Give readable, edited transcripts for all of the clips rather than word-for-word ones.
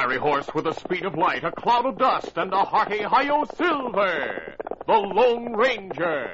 fiery horse with the speed of light, a cloud of dust, and a hearty hi-yo Silver, the Lone Ranger.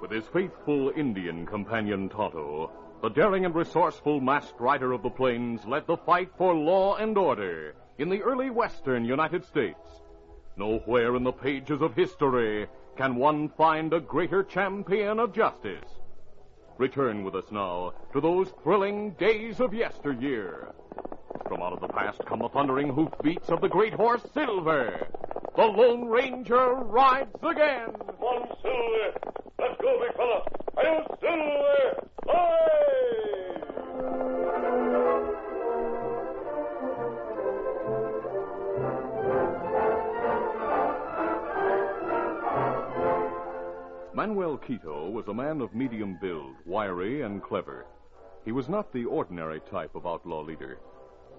With his faithful Indian companion Tonto, the daring and resourceful masked rider of the plains led the fight for law and order in the early western United States. Nowhere in the pages of history can one find a greater champion of justice. Return with us now to those thrilling days of yesteryear. From out of the past come the thundering hoofbeats of the great horse Silver. The Lone Ranger rides again. Come on, Silver. Let's go, big fella. Hi-yo, Silver. Hi! Manuel Quito was a man of medium build, wiry and clever. He was not the ordinary type of outlaw leader.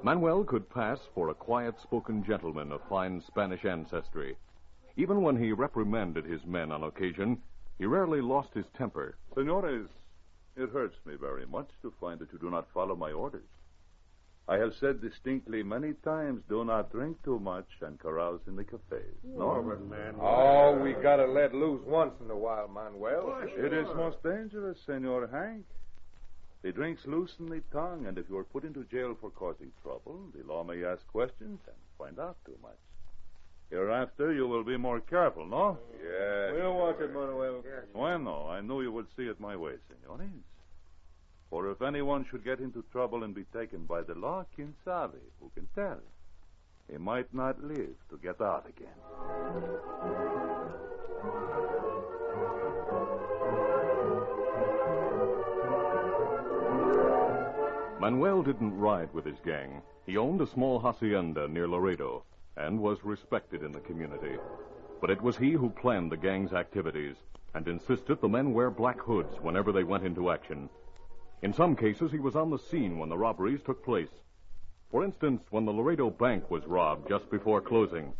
Manuel could pass for a quiet-spoken gentleman of fine Spanish ancestry. Even when he reprimanded his men on occasion, he rarely lost his temper. Senores, it hurts me very much to find that you do not follow my orders. I have said distinctly many times, do not drink too much and carouse in the cafes. No, but man. Oh, we gotta let loose once in a while, Manuel. It is most dangerous, Senor Hank. The drink's loosen the tongue, and if you are put into jail for causing trouble, the law may ask questions and find out too much. Hereafter, you will be more careful, no? Yeah. We'll watch it, Manuel. Bueno, I knew you would see it my way, senores. For if anyone should get into trouble and be taken by the law, quien sabe, who can tell? He might not live to get out again. Manuel didn't ride with his gang. He owned a small hacienda near Laredo and was respected in the community. But it was he who planned the gang's activities and insisted the men wear black hoods whenever they went into action. In some cases, he was on the scene when the robberies took place. For instance, when the Laredo Bank was robbed just before closing.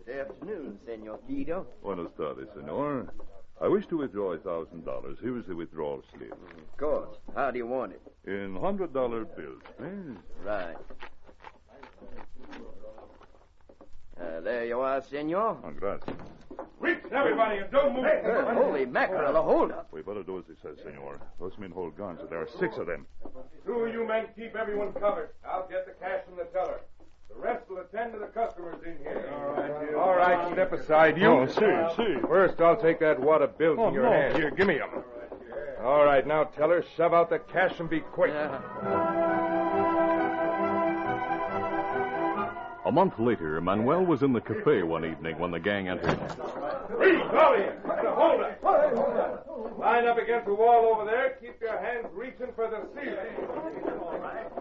Good afternoon, Senor Guido. Buenas tardes, senor. I wish to withdraw $1,000. Here is the withdrawal slip. Of course. How do you want it? In $100 bills, please. Right. There you are, senor. Oh, gracias. Reach, everybody, and don't move. Holy mackerel, hold up. We better do as he says, senor. Those men hold guns, and there are 6 of them. Two of you men keep everyone covered. I'll get the cash from the teller. The rest will attend to the customers in here. All right, step aside, you. Oh, see. First, I'll take that wad of bills in your hand. Here, give me them. All right, now, teller, shove out the cash and be quick. A month later, Manuel was in the cafe one evening when the gang entered. Reach, all of you. Hold it. Line up against the wall over there. Keep your hands reaching for the ceiling.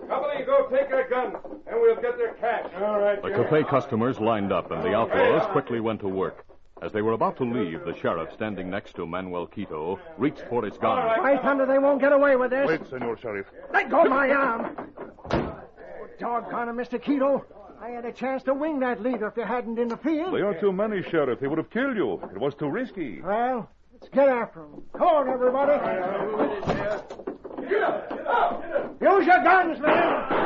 Couple of you go take their guns, and we'll get their cash. All right. The cafe customers lined up, and the outlaws quickly went to work. As they were about to leave, the sheriff standing next to Manuel Quito reached for his gun. By thunder, they won't get away with this. Wait, Senor Sheriff. Let go of my arm. Oh, doggone it, Mr. Quito. I had a chance to wing that leader if you hadn't interfered. There are too many, Sheriff. He would have killed you. It was too risky. Well, let's get after him. Come on, everybody. Use your guns, men.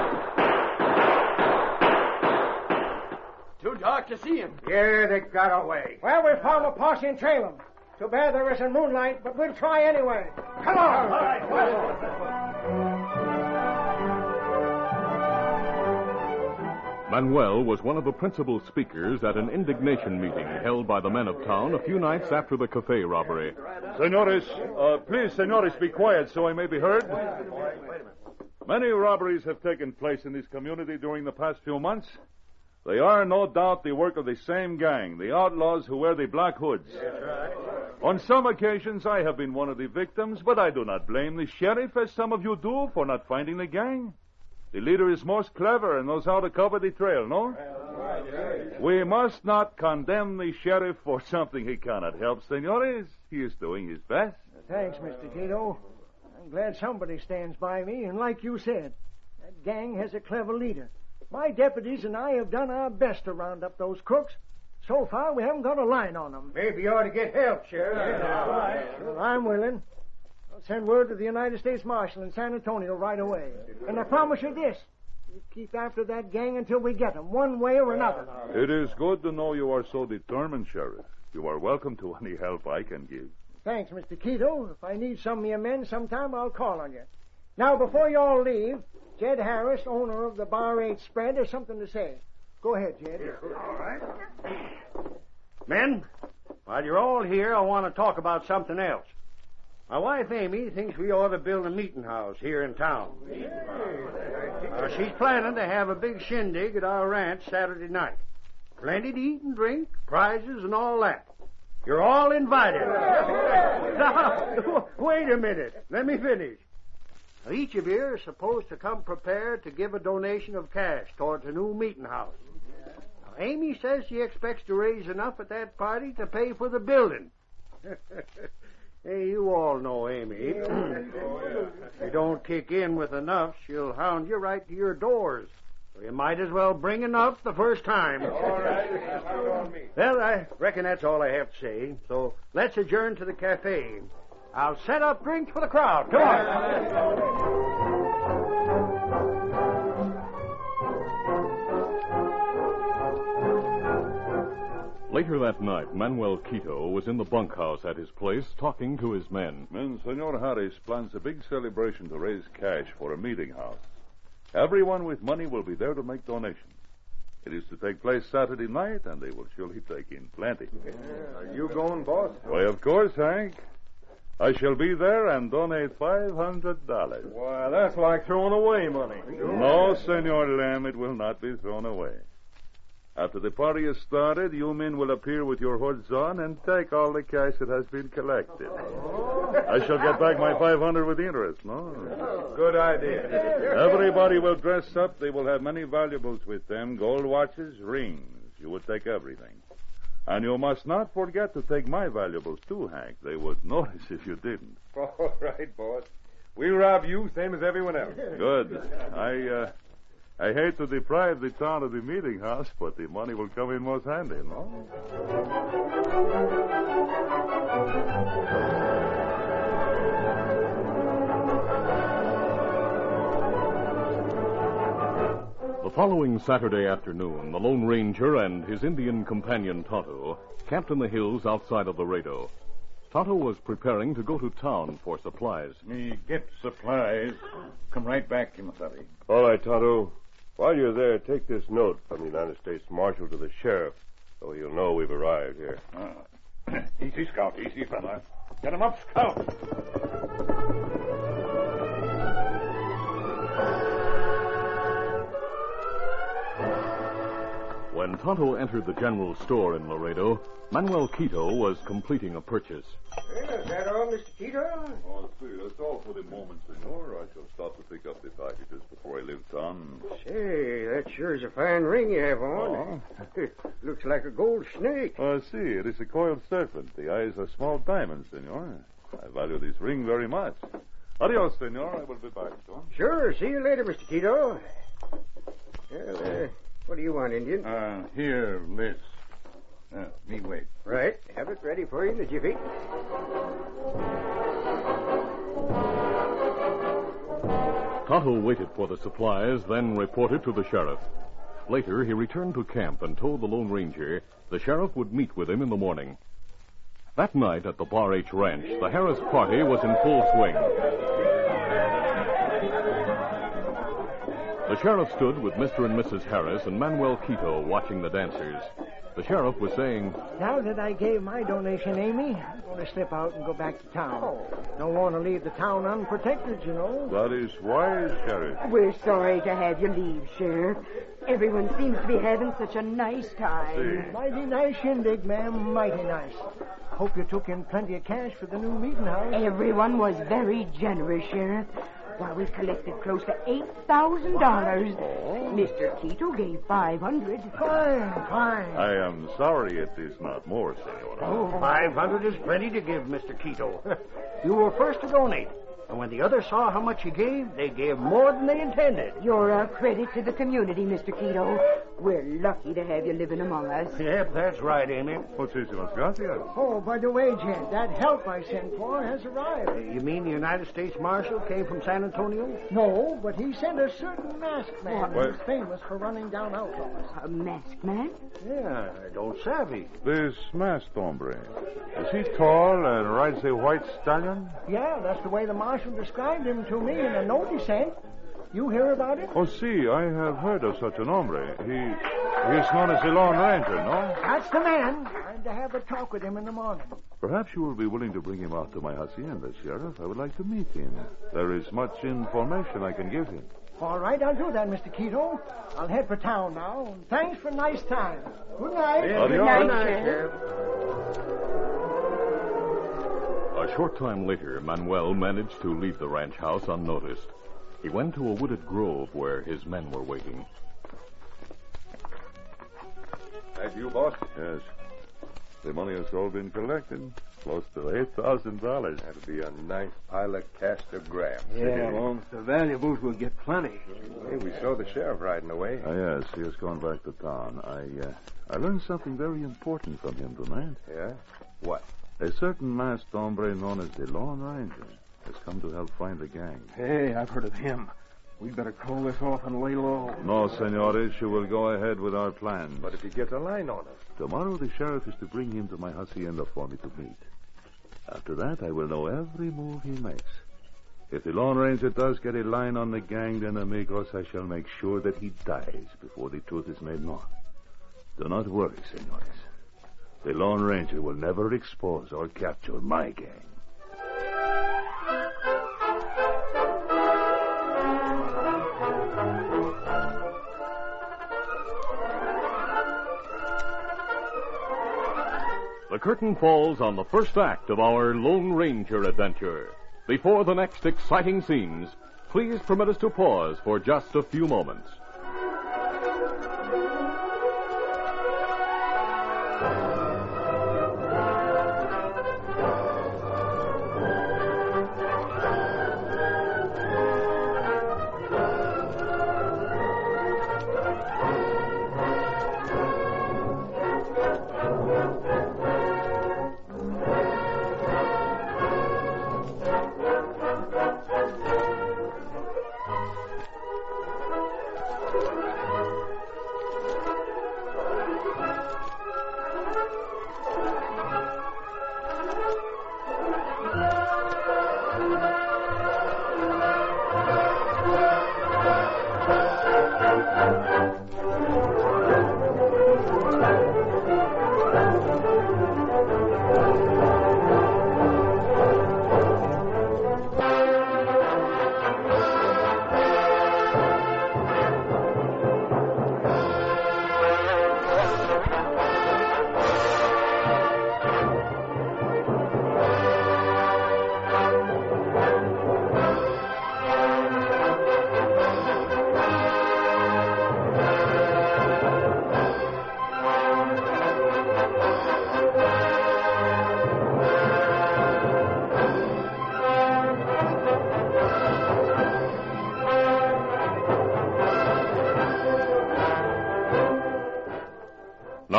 Too dark to see him. Yeah, they got away. Well, we'll form a posse and trail them. Too bad there isn't moonlight, but we'll try anyway. Come on. All right. Manuel was one of the principal speakers at an indignation meeting held by the men of town a few nights after the cafe robbery. Senores, please, senores, be quiet so I may be heard. Many robberies have taken place in this community during the past few months. They are, no doubt, the work of the same gang, the outlaws who wear the black hoods. On some occasions, I have been one of the victims, but I do not blame the sheriff, as some of you do, for not finding the gang. The leader is most clever and knows how to cover the trail, no? We must not condemn the sheriff for something he cannot help, senores. He is doing his best. Thanks, Mr. Quito. I'm glad somebody stands by me, and like you said, that gang has a clever leader. My deputies and I have done our best to round up those crooks. So far, we haven't got a line on them. Maybe you ought to get help, Sheriff. Well, I'm willing. I'll send word to the United States Marshal in San Antonio right away. And I promise you this. We'll keep after that gang until we get them, one way or another. It is good to know you are so determined, Sheriff. You are welcome to any help I can give. Thanks, Mr. Quito. If I need some of your men sometime, I'll call on you. Now, before you all leave, Jed Harris, owner of the Bar 8 Spread, has something to say. Go ahead, Jed. All right. Men, while you're all here, I want to talk about something else. My wife, Amy, thinks we ought to build a meeting house here in town. She's planning to have a big shindig at our ranch Saturday night. Plenty to eat and drink, prizes and all that. You're all invited. Now, wait a minute. Let me finish. Now, each of you is supposed to come prepared to give a donation of cash towards a new meeting house. Now, Amy says she expects to raise enough at that party to pay for the building. Hey, you all know Amy. If you don't kick in with enough, she'll hound you right to your doors. So you might as well bring enough the first time. All right. Well, I reckon that's all I have to say. So let's adjourn to the cafe. I'll set up drinks for the crowd. Come on. Later that night, Manuel Quito was in the bunkhouse at his place talking to his men. Men, Senor Harris plans a big celebration to raise cash for a meeting house. Everyone with money will be there to make donations. It is to take place Saturday night, and they will surely take in plenty. Are you going, boss? Why, of course, Hank. I shall be there and donate $500. Why, that's like throwing away money. No, Senor Lamb, it will not be thrown away. After the party is started, you men will appear with your hoods on and take all the cash that has been collected. I shall get back my $500 with interest, no? Good idea. Everybody will dress up. They will have many valuables with them, gold watches, rings. You would take everything. And you must not forget to take my valuables, too, Hank. They would notice if you didn't. All right, boss. We'll rob you same as everyone else. Good. I hate to deprive the town of the meeting house, but the money will come in most handy, no? The following Saturday afternoon, the Lone Ranger and his Indian companion Tonto camped in the hills outside of Laredo. Tonto was preparing to go to town for supplies. Me get supplies. Come right back, Kimasabi. All right, Tonto. While you're there, take this note from the United States Marshal to the sheriff, so he'll know we've arrived here. Easy, Scout. Easy, fella. Get him up, Scout. When Tonto entered the general store in Laredo, Manuel Quito was completing a purchase. Is that all, Mr. Quito? Oh, see, that's all for the moment, senor. I shall stop to pick up the packages before I leave town. Say, that sure is a fine ring you have on. Looks like a gold snake. See, it is a coiled serpent. The eyes are small diamonds, senor. I value this ring very much. Adios, senor. I will be back, son. Sure. See you later, Mr. Quito. Well, what do you want, Indian? Here, Liz. Me wait. Right. Have it ready for you in a jiffy. Tonto waited for the supplies, then reported to the sheriff. Later, he returned to camp and told the Lone Ranger the sheriff would meet with him in the morning. That night at the Bar H Ranch, the Harris party was in full swing. The sheriff stood with Mr. and Mrs. Harris and Manuel Quito watching the dancers. The sheriff was saying, Now that I gave my donation, Amy, I'm going to slip out and go back to town. Don't want to leave the town unprotected, you know. That is wise, Sheriff. We're sorry to have you leave, Sheriff. Everyone seems to be having such a nice time. Mighty nice shindig, ma'am. Mighty nice. Hope you took in plenty of cash for the new meeting house. Everyone was very generous, Sheriff. Why, we collected close to $8,000. Mr. Quito gave $500. Fine. I am sorry it is not more, senor. Oh, 500 is plenty to give, Mr. Quito. You were first to donate. And when the others saw how much you gave, they gave more than they intended. You're a credit to the community, Mr. Quito. We're lucky to have you living among us. Yep, that's right, Amy. Muchísimas gracias. Oh, by the way, Jen, that help I sent for has arrived. You mean the United States Marshal came from San Antonio? No, but he sent a certain masked man who's famous for running down outlaws. A masked man? Yeah, I don't savvy. This masked hombre, is he tall and rides a white stallion? Yeah, that's the way the marshal described him to me in a note he sent. You hear about it? Oh, see, I have heard of such an hombre. He is known as the Lone Ranger, no? That's the man. I'm to have a talk with him in the morning. Perhaps you will be willing to bring him out to my hacienda, Sheriff. I would like to meet him. There is much information I can give him. All right, I'll do that, Mr. Quito. I'll head for town now. Thanks for a nice time. Good night. Yeah, Good night, Sheriff. A short time later, Manuel managed to leave the ranch house unnoticed. He went to a wooded grove where his men were waiting. That you, boss? Yes. The money has all been collected. Close to $8,000. That'll be a nice pile of Castor grams. Yeah, well, the valuables will get plenty. Hey, we saw the sheriff riding away. Yes, he has gone back to town. I learned something very important from him tonight. Yeah? What? A certain masked hombre known as the Lone Ranger has come to help find the gang. Hey, I've heard of him. We'd better call this off and lay low. No, senores, you will go ahead with our plans. But if he gets a line on us? Tomorrow the sheriff is to bring him to my hacienda for me to meet. After that, I will know every move he makes. If the Lone Ranger does get a line on the gang, then, amigos, I shall make sure that he dies before the truth is made known. Do not worry, senores. The Lone Ranger will never expose or capture my gang. The curtain falls on the first act of our Lone Ranger adventure. Before the next exciting scenes, please permit us to pause for just a few moments.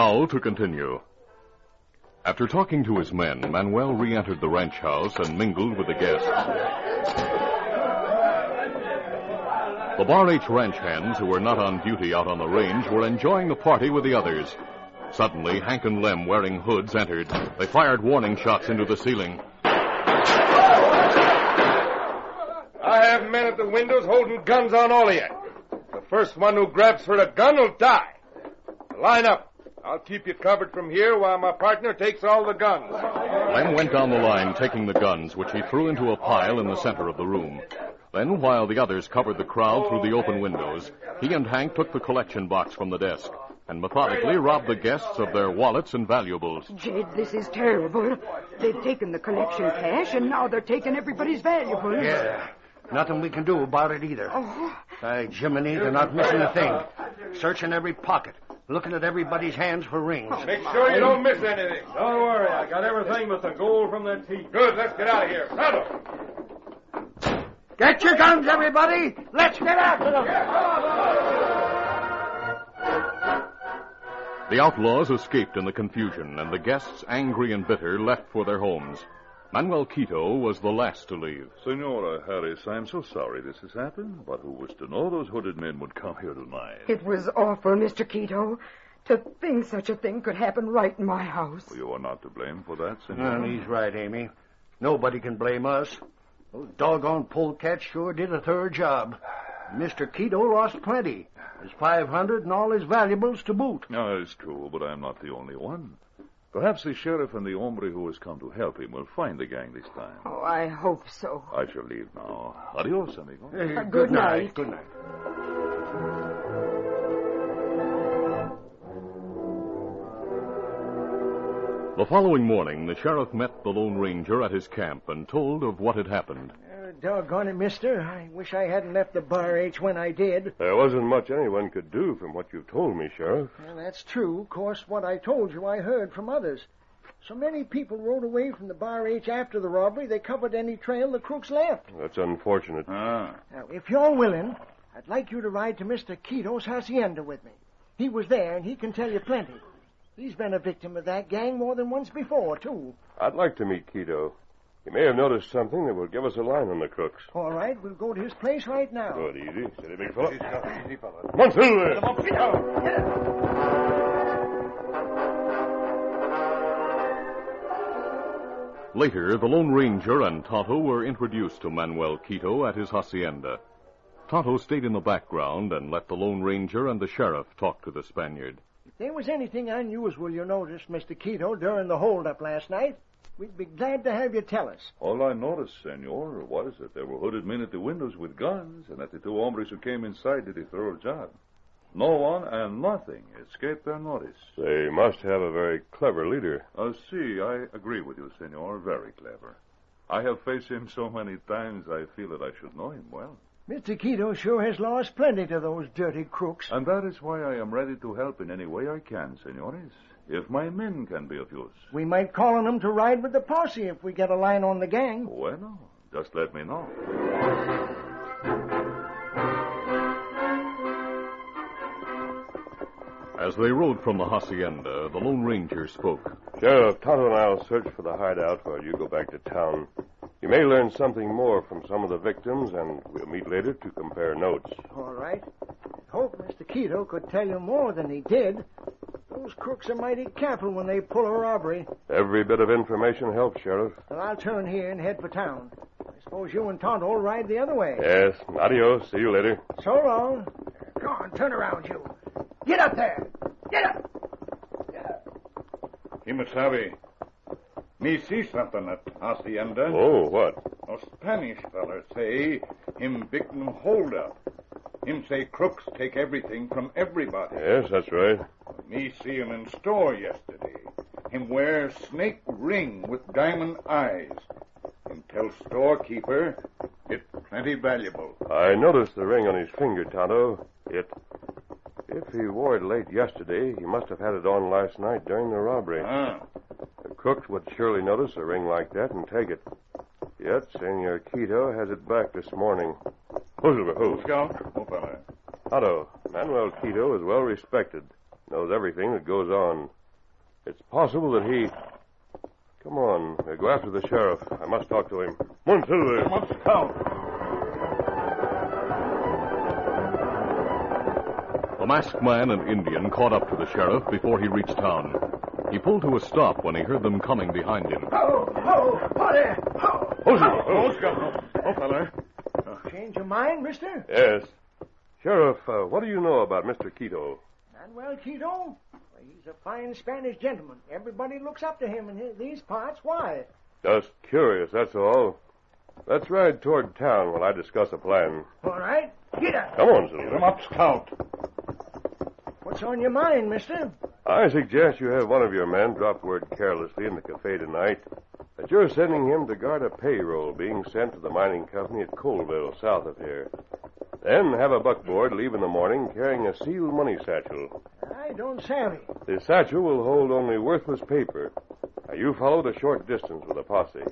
Now to continue. After talking to his men, Manuel re-entered the ranch house and mingled with the guests. The Bar H ranch hands, who were not on duty out on the range, were enjoying the party with the others. Suddenly, Hank and Lem, wearing hoods, entered. They fired warning shots into the ceiling. I have men at the windows holding guns on all of you. The first one who grabs for a gun will die. Line up. I'll keep you covered from here while my partner takes all the guns. Lem went down the line, taking the guns, which he threw into a pile in the center of the room. Then, while the others covered the crowd through the open windows, he and Hank took the collection box from the desk and methodically robbed the guests of their wallets and valuables. Jed, this is terrible. They've taken the collection cash, and now they're taking everybody's valuables. Yeah. Nothing we can do about it either. Oh. By Jiminy, they're not missing a thing. Searching every pocket. Looking at everybody's hands for rings. Make sure you don't miss anything. Don't worry, I got everything but the gold from their teeth. Good, let's get out of here. Pronto. Get your guns, everybody! Let's get after them! The outlaws escaped in the confusion, and the guests, angry and bitter, left for their homes. Manuel Quito was the last to leave. Senora Harris, I'm so sorry this has happened, but who was to know those hooded men would come here tonight? It was awful, Mr. Quito. To think such a thing could happen right in my house. Well, you are not to blame for that, Senora. Well, he's right, Amy. Nobody can blame us. Those doggone polecats sure did a thorough job. Mr. Quito lost plenty. His $500 and all his valuables to boot. No, it's true, but I'm not the only one. Perhaps the sheriff and the hombre who has come to help him will find the gang this time. Oh, I hope so. I shall leave now. Adios, amigo. Good night. Good night. The following morning, the sheriff met the Lone Ranger at his camp and told of what had happened. Doggone it, mister. I wish I hadn't left the Bar H when I did. There wasn't much anyone could do from what you told me, Sheriff. Well, that's true. Of course, what I told you, I heard from others. So many people rode away from the Bar H after the robbery, they covered any trail the crooks left. That's unfortunate. Now, if you're willing, I'd like you to ride to Mr. Quito's hacienda with me. He was there, and he can tell you plenty. He's been a victim of that gang more than once before, too. I'd like to meet Quito. He may have noticed something that will give us a line on the crooks. All right, we'll go to his place right now. Good, easy. Steady, big fella. Easy, fella. Come on, through there. Later, the Lone Ranger and Tonto were introduced to Manuel Quito at his hacienda. Tonto stayed in the background and let the Lone Ranger and the sheriff talk to the Spaniard. If there was anything unusual you noticed, Mr. Quito, during the holdup last night, we'd be glad to have you tell us. All I noticed, senor, was that there were hooded men at the windows with guns, and that the two hombres who came inside did a thorough job. No one and nothing escaped their notice. They must have a very clever leader. I agree with you, senor. Very clever. I have faced him so many times, I feel that I should know him well. Mr. Quito sure has lost plenty to those dirty crooks. And that is why I am ready to help in any way I can, senores. If my men can be of use. We might call on them to ride with the posse if we get a line on the gang. Bueno, just let me know. As they rode from the hacienda, the Lone Ranger spoke. Sheriff, Tonto and I'll search for the hideout while you go back to town. You may learn something more from some of the victims, and we'll meet later to compare notes. All right. I hope Mr. Quito could tell you more than he did. Those crooks are mighty careful when they pull a robbery. Every bit of information helps, Sheriff. Well, I'll turn here and head for town. I suppose you and Tonto will ride the other way. Yes. Adios. See you later. So long. Come on, turn around, you. Get up there. Get up. Kimasabi, me see something at hacienda. Oh, what? A Spanish feller say him victim hold up. Him say crooks take everything from everybody. Yes, that's right. Me see him in store yesterday. Him wear snake ring with diamond eyes. Him tell storekeeper it plenty valuable. I noticed the ring on his finger, Tonto. If he wore it late yesterday, he must have had it on last night during the robbery. The crooks would surely notice a ring like that and take it. Yet, Senor Quito has it back this morning. Who? Scout? Fella. Tonto, Manuel Quito is well respected. Knows everything that goes on. It's possible that he... Come on, go after the sheriff. I must talk to him. Come on, Silver. Come on, Scout. The masked man and Indian caught up to the sheriff before he reached town. He pulled to a stop when he heard them coming behind him. There. Oh, fella. Change your mind, mister? Yes. Sheriff, what do you know about Mr. Quito? Manuel Quito? He's a fine Spanish gentleman. Everybody looks up to him in these parts. Why? Just curious, that's all. Let's ride toward town while I discuss a plan. All right. Get up. Come on, Silver. Come up, Scout. What's on your mind, mister? I suggest you have one of your men drop word carelessly in the cafe tonight that you're sending him to guard a payroll being sent to the mining company at Colville, south of here. Then have a buckboard leave in the morning carrying a sealed money satchel. I don't savvy. The satchel will hold only worthless paper. Now, you followed a short distance with a posse.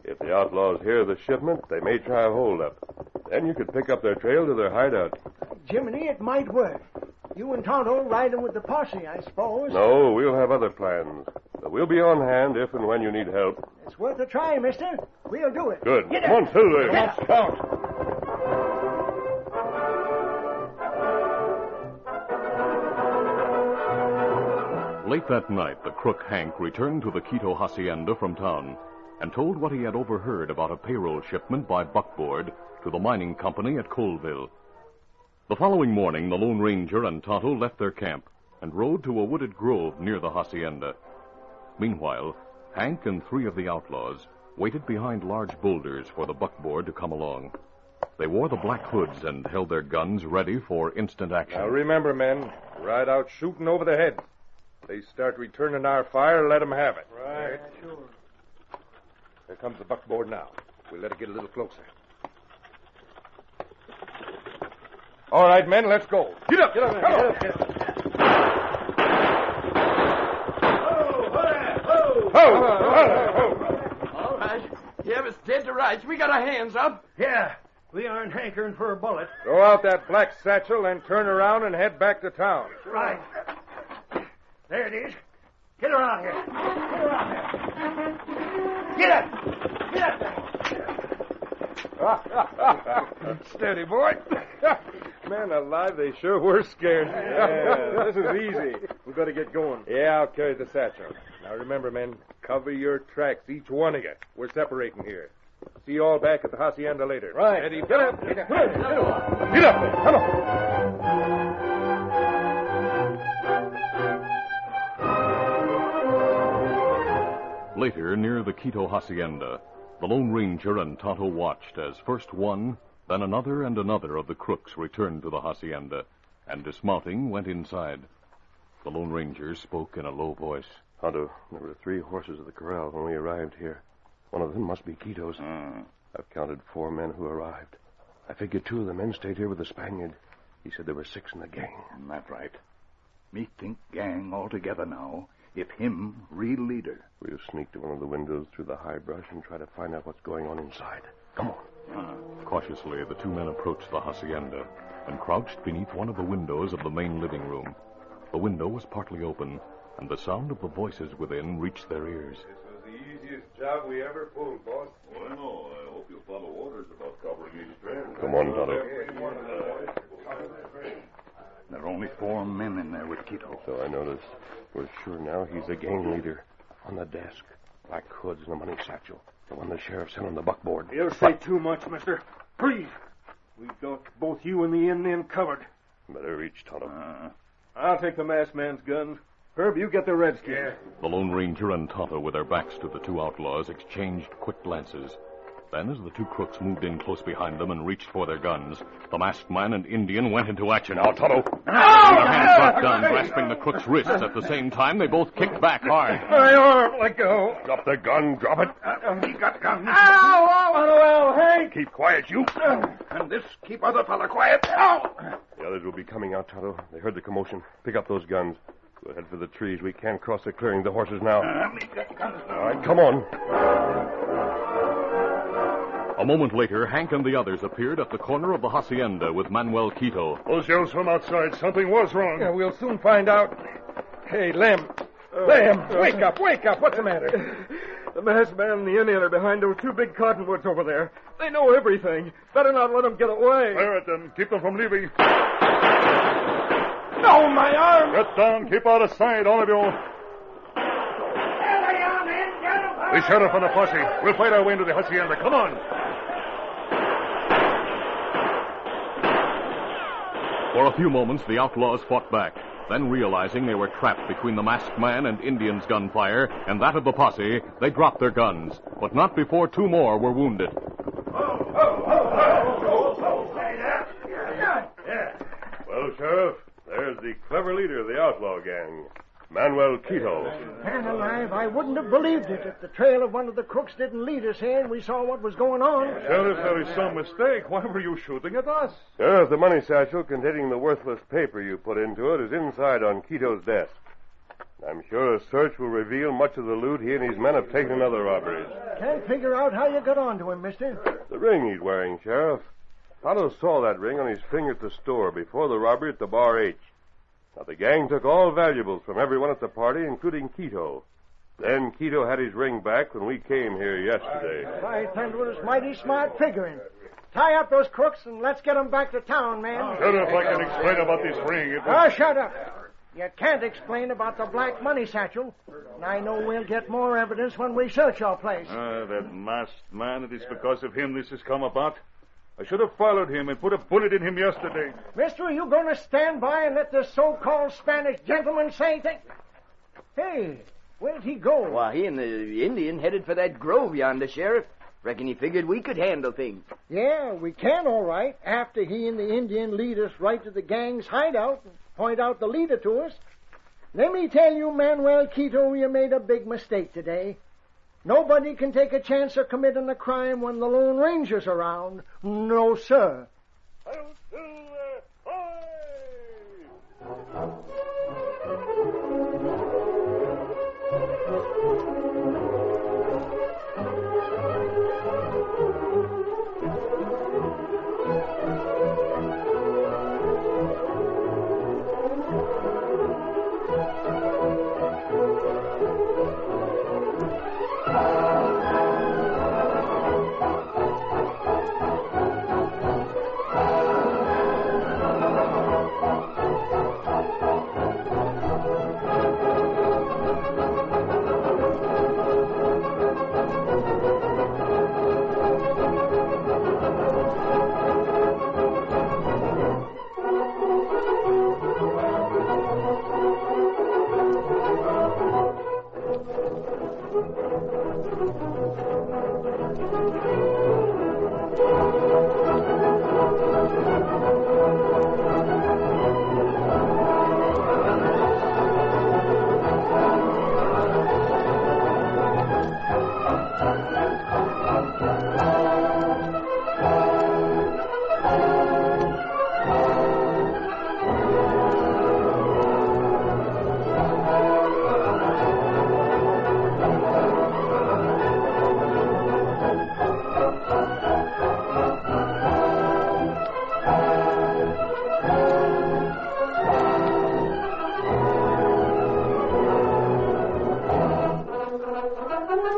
If the outlaws hear the shipment, they may try a holdup. Then you could pick up their trail to their hideout. Jiminy, it might work. You and Tonto riding with the posse, I suppose. No, we'll have other plans. But we'll be on hand if and when you need help. It's worth a try, mister. We'll do it. Good. Get Come on, Silver. Come on, Scout. Late that night, the crook Hank returned to the Quito hacienda from town and told what he had overheard about a payroll shipment by buckboard to the mining company at Colville. The following morning, the Lone Ranger and Tonto left their camp and rode to a wooded grove near the hacienda. Meanwhile, Hank and 3 of the outlaws waited behind large boulders for the buckboard to come along. They wore the black hoods and held their guns ready for instant action. Now remember, men, ride out shooting over the head. If they start returning our fire, let them have it. Right. Sure. Here comes the buckboard now. We'll let it get a little closer. All right, men, let's go. Get up! Get up! Get up! Get up! All right. Yeah, it's dead to rights. We got our hands up. Yeah, we aren't hankering for a bullet. Throw out that black satchel and turn around and head back to town. Right. There it is. Get around here. Get around here. Get up. Steady, boy. Man alive, they sure were scared. Yeah, this is easy. We better get going. Yeah, I'll carry the satchel. Now remember, men, cover your tracks, each one of you. We're separating here. See you all back at the hacienda later. Right. Steady, get up. Get up. Get up there. Come on. Later, near the Quito hacienda, the Lone Ranger and Tonto watched as first one, then another and another of the crooks returned to the hacienda, and dismounting, went inside. The Lone Ranger spoke in a low voice. Tonto, there were 3 horses at the corral when we arrived here. One of them must be Quito's. I've counted 4 men who arrived. I figure 2 of the men stayed here with the Spaniard. He said there were 6 in the gang. That's right. Me think gang altogether now. If him real leader. We'll sneak to one of the windows through the high brush and try to find out what's going on inside. Come on. Cautiously, the 2 men approached the hacienda and crouched beneath one of the windows of the main living room. The window was partly open, and the sound of the voices within reached their ears. This was the easiest job we ever pulled, boss. Well, I know. I hope you'll follow orders about covering these trails. Come on, Tonto. There are only 4 men in there with Quito. So I noticed. We're sure now he's the gang leader. On the desk, black hoods and a money satchel. The one the sheriff sent on the buckboard. You say too much, mister. Please. We've got both you and the Indian covered. Better reach, Tonto. I'll take the masked man's gun. Herb, you get the redskin. Yeah. The Lone Ranger and Tonto, with their backs to the 2 outlaws, exchanged quick glances. Then, as the 2 crooks moved in close behind them and reached for their guns, the masked man and Indian went into action. Now, Tonto. Their hands dropped down, grasping the crook's wrists. At the same time, they both kicked back hard. My arm, let go. Drop the gun. Drop it. He got guns. Well, Hank. Keep quiet, you. And this keep other fella quiet. Ow! The others will be coming out, Tonto. They heard the commotion. Pick up those guns. Go ahead for the trees. We can't cross the clearing. The horses now. Me got guns now. All right, come on. A moment later, Hank and the others appeared at the corner of the hacienda with Manuel Quito. Those yells from outside. Something was wrong. Yeah, we'll soon find out. Hey, Lem, Sam, wake up. What's the matter? The masked man and the Indian are behind those two big cottonwoods over there. They know everything. Better not let them get away. Fire at them. Keep them from leaving. No, my arm! Get down. Keep out of sight, all of you. The sheriff and the posse. We'll fight our way into the hacienda. Come on. For a few moments, the outlaws fought back. Then, realizing they were trapped between the masked man and Indians' gunfire and that of the posse, they dropped their guns. But not before two more were wounded. Well, Sheriff, there's the clever leader of the outlaw gang, Manuel Quito. Man alive, I wouldn't have believed it if the trail of one of the crooks didn't lead us here and we saw what was going on. Sheriff, there is some mistake. Why were you shooting at us? Sheriff, the money satchel containing the worthless paper you put into it is inside on Quito's desk. I'm sure a search will reveal much of the loot he and his men have taken in other robberies. Can't figure out how you got onto him, mister. The ring he's wearing, Sheriff. Tonto saw that ring on his finger at the store before the robbery at the Bar H. Now, the gang took all valuables from everyone at the party, including Quito. Then Quito had his ring back when we came here yesterday. By thunder, it's mighty smart figuring. Tie up those crooks and let's get them back to town, man. Sheriff, I can explain about this ring. Shut up. You can't explain about the black money satchel. And I know we'll get more evidence when we search your place. That masked man, it is because of him this has come about. I should have followed him and put a bullet in him yesterday. Mister, are you going to stand by and let this so-called Spanish gentleman say things? Hey, where'd he go? Why, he and the Indian headed for that grove yonder, Sheriff. Reckon he figured we could handle things. Yeah, we can, all right, after he and the Indian lead us right to the gang's hideout and point out the leader to us. Let me tell you, Manuel Quito, you made a big mistake today. Nobody can take a chance of committing a crime when the Lone Ranger's around. No, sir.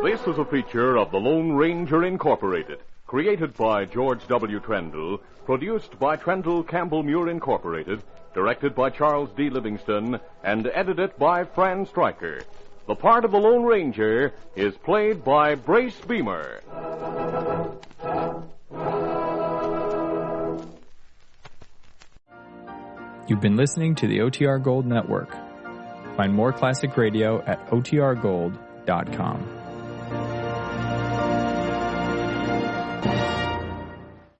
This is a feature of the Lone Ranger Incorporated, created by George W. Trendle, produced by Trendle Campbell Muir Incorporated, directed by Charles D. Livingston, and edited by Fran Stryker. The part of the Lone Ranger is played by Brace Beamer. You've been listening to the OTR Gold Network. Find more classic radio at otrgold.com.